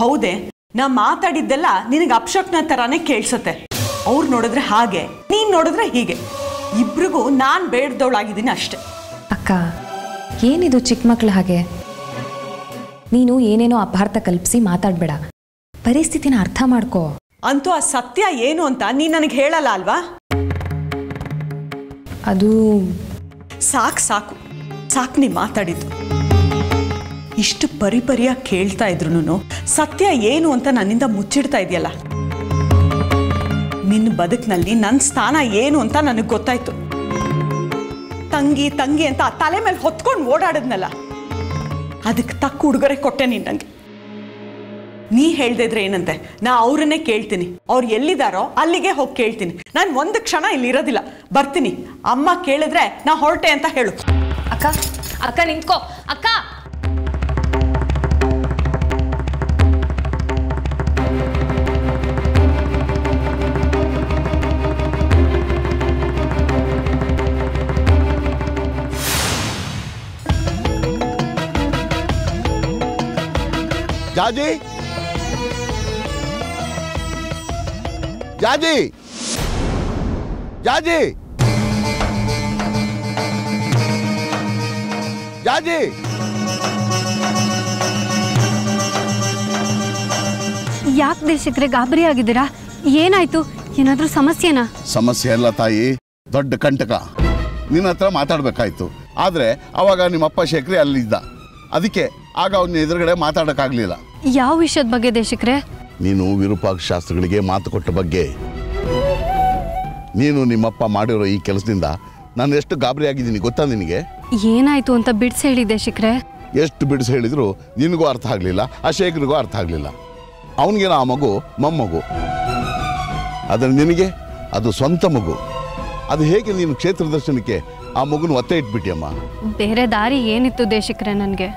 ಹೌದೇ, ನಾ ಮಾತಾಡಿದ್ದೆಲ್ಲ ನಿನಗೆ ಅಪಶಕ್ನ ತರಾನೇ ಕೇಳಿಸುತ್ತೆ. ಅವ್ರು ನೋಡಿದ್ರೆ ಹಾಗೆ, ನೀನ್ ನೋಡಿದ್ರೆ ಹೀಗೆ. ಇಬ್ರಿಗೂ ನಾನ್ ಬೇಡ್ದವಳಾಗಿದ್ದೀನಿ ಅಷ್ಟೆ. ಅಕ್ಕ, ಏನಿದು ಚಿಕ್ಕ ಮಕ್ಳ ಹಾಗೆ? ನೀನು ಏನೇನೋ ಅಪಾರ್ಥ ಕಲ್ಪಿಸಿ ಮಾತಾಡ್ಬೇಡ. ಪರಿಸ್ಥಿತಿನ ಅರ್ಥ ಮಾಡ್ಕೋ. ಅಂತೂ ಆ ಸತ್ಯ ಏನು ಅಂತ ನೀನ್ ನನಗೆ ಹೇಳಲ್ಲ ಅಲ್ವಾ? ಅದು ಸಾಕು ನೀ ಮಾತಾಡಿದ್ದು. ಇಷ್ಟು ಪರಿಪರಿಯಾಗಿ ಕೇಳ್ತಾ ಇದ್ರು ಸತ್ಯ ಏನು ಅಂತ ನನ್ನಿಂದ ಮುಚ್ಚಿಡ್ತಾ ಇದೆಯಲ್ಲ. ನಿನ್ನ ಬದುಕಿನಲ್ಲಿ ನನ್ನ ಸ್ಥಾನ ಏನು ಅಂತ ನನಗೆ ಗೊತ್ತಾಯ್ತು. ತಂಗಿ ತಂಗಿ ಅಂತ ತಲೆ ಮೇಲೆ ಹೊತ್ಕೊಂಡು ಓಡಾಡದ್ನಲ್ಲ, ಅದಕ್ಕೆ ತಕ್ಕ ಉಡುಗೊರೆ ಕೊಟ್ಟೆ ನೀನು ನಂಗೆ. ನೀ ಹೇಳ್ದಿದ್ರೆ ಏನಂತೆ, ನಾ ಅವ್ರನ್ನೇ ಕೇಳ್ತೀನಿ. ಅವ್ರು ಎಲ್ಲಿದ್ದಾರೋ ಅಲ್ಲಿಗೆ ಹೋಗಿ ಕೇಳ್ತೀನಿ. ನಾನು ಒಂದು ಕ್ಷಣ ಇಲ್ಲಿ ಇರೋದಿಲ್ಲ, ಬರ್ತೀನಿ. ಅಮ್ಮ ಕೇಳಿದ್ರೆ ನಾ ಹೊರಟೆ ಅಂತ ಹೇಳು. ಅಕ್ಕ ಅಕ್ಕ ನಿಂತ್ಕೋ. ಅಕ್ಕ, ಜಾಜಿ ಜಾಜಿ ಜಾಜಿ ಜಾಜಿ ಯಾಕೆ ದೇಶಕ್ರೆ ಗಾಬರಿ ಆಗಿದ್ದೀರಾ? ಏನಾಯ್ತು? ಏನಾದ್ರೂ ಸಮಸ್ಯೆನಾ? ಸಮಸ್ಯೆ ಅಲ್ಲ ತಾಯಿ, ದೊಡ್ಡ ಕಂಟಕ. ನಿನ್ನ ಹತ್ರ ಮಾತಾಡ್ಬೇಕಾಯ್ತು. ಆದ್ರೆ ಅವಾಗ ನಿಮ್ಮಪ್ಪ ಶೇಖರಿ ಅಲ್ಲಿದ್ದ, ಅದಕ್ಕೆ ಆಗ ಅವನ ಎದುರುಗಡೆ ಮಾತಾಡಕ್ಕಾಗ್ಲಿಲ್ಲ. ಯಾವ ವಿಷಯದ ಬಗ್ಗೆ ದೇಶಕ್ರೆ? ನೀನು ವಿರೂಪಾಕ್ಷ ಶಾಸ್ತ್ರಿಗಳಿಗೆ ಮಾತು ಕೊಟ್ಟ ಬಗ್ಗೆ. ನೀನು ನಿಮ್ಮಪ್ಪ ಮಾಡಿರೋ ಈ ಕೆಲಸದಿಂದ ನಾನು ಎಷ್ಟು ಗಾಬರಿ ಆಗಿದ್ದೀನಿ ಗೊತ್ತಾ ನಿನಗೆ? ಏನಾಯ್ತು ಅಂತ ಬಿಡ್ಸಿ ಹೇಳಿ ದೇಶಕ್ರೆ. ಎಷ್ಟು ಬಿಡಿಸಿ ಹೇಳಿದ್ರು ನಿನಗೂ ಅರ್ಥ ಆಗಲಿಲ್ಲ, ಆ ಶೇಖರಿಗೂ ಅರ್ಥ ಆಗಲಿಲ್ಲ. ಅವನಿಗೇನೋ ಆ ಮಗು ಮೊಮ್ಮಗು, ಆದರೆ ನಿನಗೆ ಅದು ಸ್ವಂತ ಮಗು. ಅದು ಹೇಗೆ ನೀನು ಕ್ಷೇತ್ರ ದರ್ಶನಕ್ಕೆ ಆ ಮಗುನ ಒತ್ತೆ ಇಟ್ಬಿಟ್ಟಿಯಮ್ಮ? ಬೇರೆ ದಾರಿ ಏನಿತ್ತು ದೇಶಕ್ರೆ? ನನಗೆ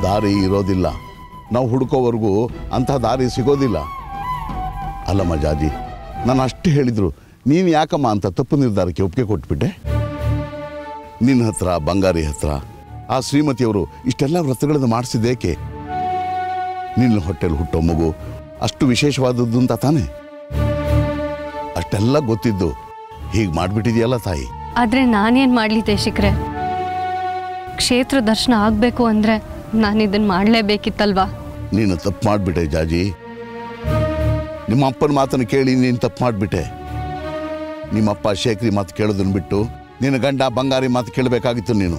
ದಾರಿ ಇರೋದಿಲ್ಲ, ನಾವು ಹುಡುಕೋವರೆಗೂ ಅಂಥ ದಾರಿ ಸಿಗೋದಿಲ್ಲ. ಅಲ್ಲಮ್ಮ ಜಾಜಿ, ನಾನು ಅಷ್ಟು ಹೇಳಿದ್ರು ನೀನು ಯಾಕಮ್ಮ ಅಂತ ತಪ್ಪು ನಿರ್ಧಾರಕ್ಕೆ ಒಪ್ಪಿಗೆ ಕೊಟ್ಬಿಟ್ಟೆ? ನಿನ್ನ ಹತ್ರ, ಬಂಗಾರಿ ಹತ್ರ, ಆ ಶ್ರೀಮತಿಯವರು ಇಷ್ಟೆಲ್ಲ ವ್ರತಗಳನ್ನು ಮಾಡಿಸಿದ್ದೇಕೆ? ನಿನ್ನ ಹೊಟ್ಟೆಲಿ ಹುಟ್ಟೋ ಮಗು ಅಷ್ಟು ವಿಶೇಷವಾದದ್ದು ಅಂತ ತಾನೆ? ಅಷ್ಟೆಲ್ಲ ಗೊತ್ತಿದ್ದು ಹೀಗೆ ಮಾಡಿಬಿಟ್ಟಿದೆಯಲ್ಲ ತಾಯಿ. ಆದ್ರೆ ನಾನೇನ್ ಮಾಡ್ಲಿ ದೇಶಕ್ರೆ? ಕ್ಷೇತ್ರ ದರ್ಶನ ಆಗ್ಬೇಕು ಅಂದ್ರೆ ನಾನು ಇದನ್ನ ಮಾಡ್ಲೇಬೇಕಿತ್ತಲ್ವಾ? ನೀನು ತಪ್ಪು ಮಾಡಿಬಿಟ್ಟೆ ಜಾಜಿ. ನಿಮ್ಮ ಅಪ್ಪನ ಮಾತನ್ನು ಕೇಳಿ ನೀನು ತಪ್ಪು ಮಾಡಿಬಿಟ್ಟೆ. ನಿಮ್ಮಪ್ಪ ಶೇಖರಿ ಮಾತು ಕೇಳೋದನ್ನು ಬಿಟ್ಟು ನಿನ್ನ ಗಂಡ ಬಂಗಾರಿ ಮಾತು ಕೇಳಬೇಕಾಗಿತ್ತು ನೀನು.